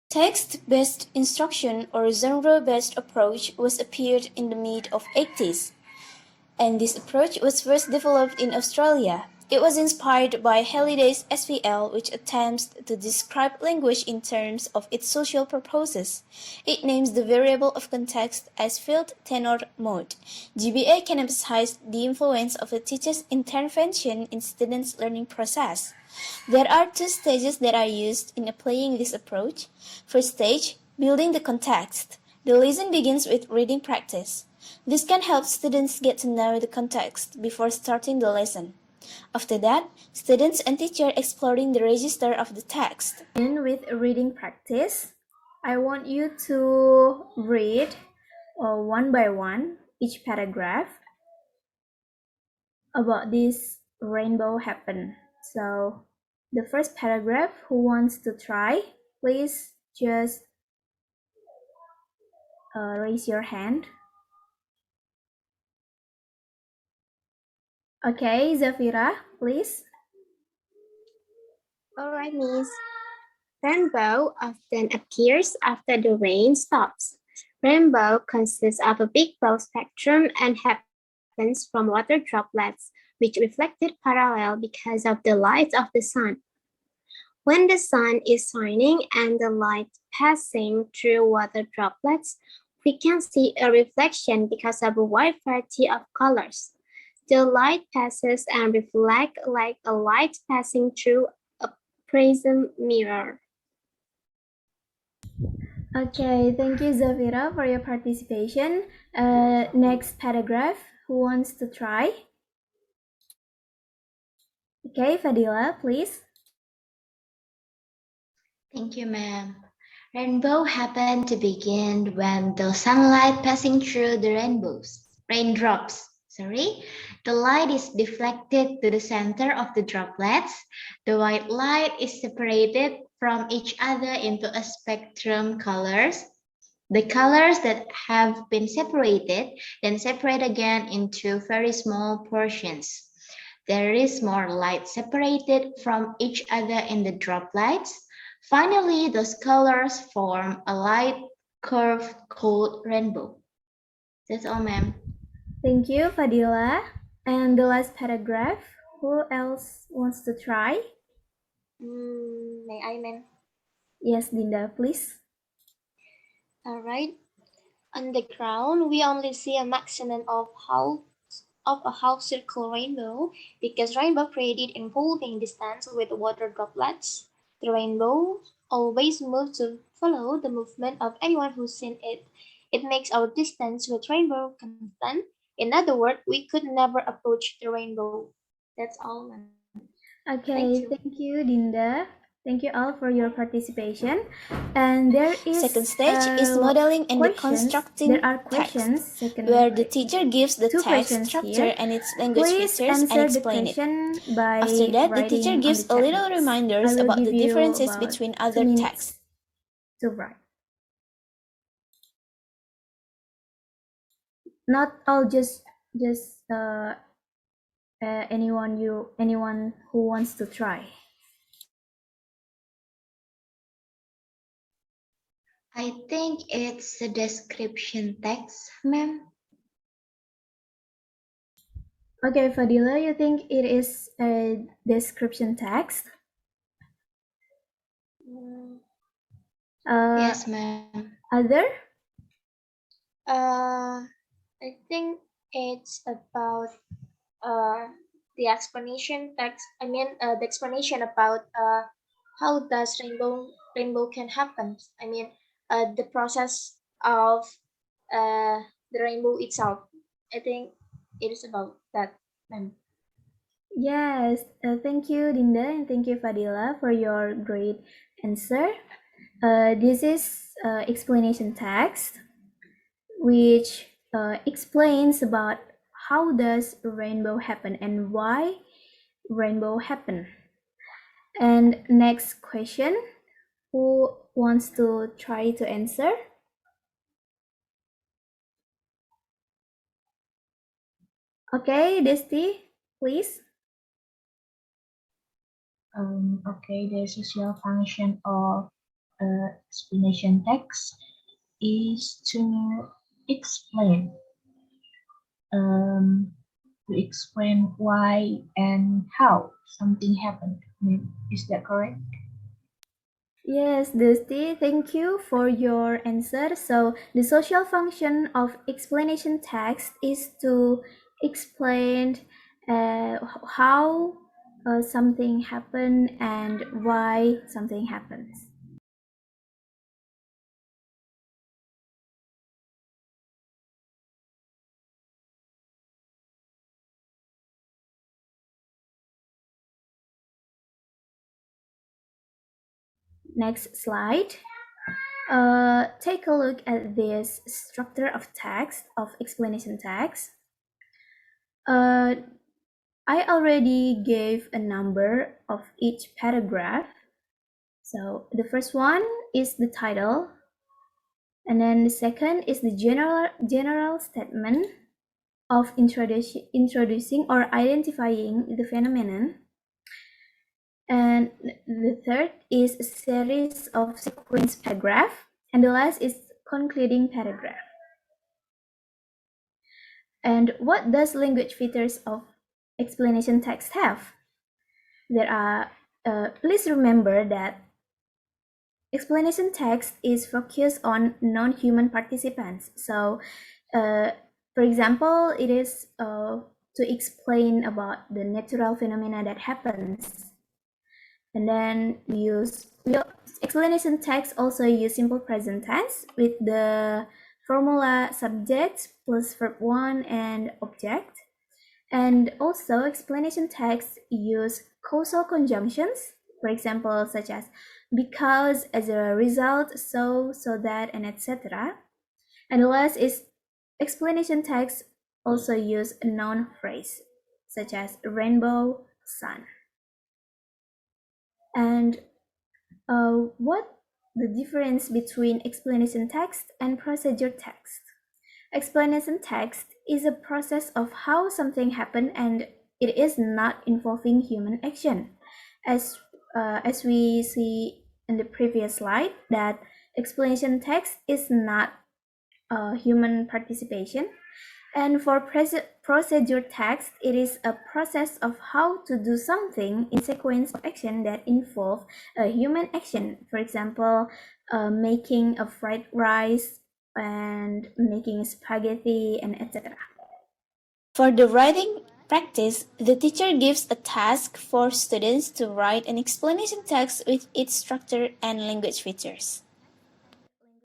Text-based instruction or genre-based approach was appeared in the mid-80s, and this approach was first developed in Australia. It was inspired by Halliday's SVL, which attempts to describe language in terms of its social purposes. It names the variable of context as field tenor mode. GBA can emphasize the influence of the teacher's intervention in students' learning process. There are two stages that are used in applying this approach. First stage, building the context. The lesson begins with reading practice. This can help students get to know the context before starting the lesson. After that, students and teacher exploring the register of the text. And with reading practice, I want you to read one by one each paragraph about this rainbow happen. So the first paragraph, who wants to try? Please just raise your hand. Okay, Zafira, please. All right, Miss. Rainbow often appears after the rain stops. Rainbow consists of a big bow spectrum and happens from water droplets, which reflected parallel because of the light of the sun. When the sun is shining and the light passing through water droplets, we can see a reflection because of a wide variety of colors. The light passes and reflects like a light passing through a prism mirror. Okay, thank you, Zafira, for your participation. Next paragraph, who wants to try? Okay, Fadila, please. Thank you, ma'am. Rainbow happened to begin when the sunlight passing through the raindrops. The light is deflected to the center of the droplets. The white light is separated from each other into a spectrum colors. The colors that have been separated then separate again into very small portions. There is more light separated from each other in the droplets. Finally, those colors form a light curve called rainbow. That's all, ma'am. Thank you, Fadila. And the last paragraph, who else wants to try? May I, ma'am? Yes, Dinda, please. All right. On the ground, we only see a maximum of a half circle rainbow because rainbow created involving distance with water droplets. The rainbow always moves to follow the movement of anyone who's seen it. It makes our distance with rainbow constant. In other words, we could never approach the rainbow. That's all, ma'am. Okay, thank you, Dinda. Thank you all for your participation. And there is second stage is modeling and deconstructing there are questions, text, where the teacher gives the two text questions structure here. and its language Please features and answer the explain it. question by After that, the writing teacher on gives the a chat little box. reminders I will about give the you about differences between 2 other minutes texts. to write. Not all, just anyone who wants to try. I think it's a description text, ma'am. Okay, Fadila, you think it is a description text? Yes, ma'am. Other? I think it's about the explanation text. The explanation about how does rainbow can happen. The process of the rainbow itself. I think it is about that. Yes, thank you, Dinda, and thank you, Fadila, for your great answer. This is explanation text, which explains about how does rainbow happen and why rainbow happen. And next question, who wants to try to answer? Okay, Desti, please. Okay, the social function of explanation text is explain um, to explain why and how something happened. Is that correct? Yes, Dusty, thank you for your answer. So, the social function of explanation text is to explain how something happened and why something happens. Next slide. Take a look at this structure of text, of explanation text. I already gave a number of each paragraph. So the first one is the title, and then the second is the general statement of introducing or identifying the phenomenon. And the third is a series of sequence paragraph, and the last is concluding paragraph. And what does language features of explanation text have? There are, please remember that explanation text is focused on non-human participants. So, for example, it is to explain about the natural phenomena that happens. And then explanation text also use simple present tense with the formula subject plus verb 1 and object. And also explanation text use causal conjunctions, for example, such as because, as a result, so that, and etc. And the last is explanation text also use a noun phrase, such as rainbow, sun. And what the difference between explanation text and procedure text? Explanation text is a process of how something happened, and it is not involving human action. As we see in the previous slide, that explanation text is not human participation. And for procedure text, it is a process of how to do something in sequence of action that involve a human action. For example, making a fried rice and making spaghetti and etc. For the writing practice, the teacher gives a task for students to write an explanation text with its structure and language features.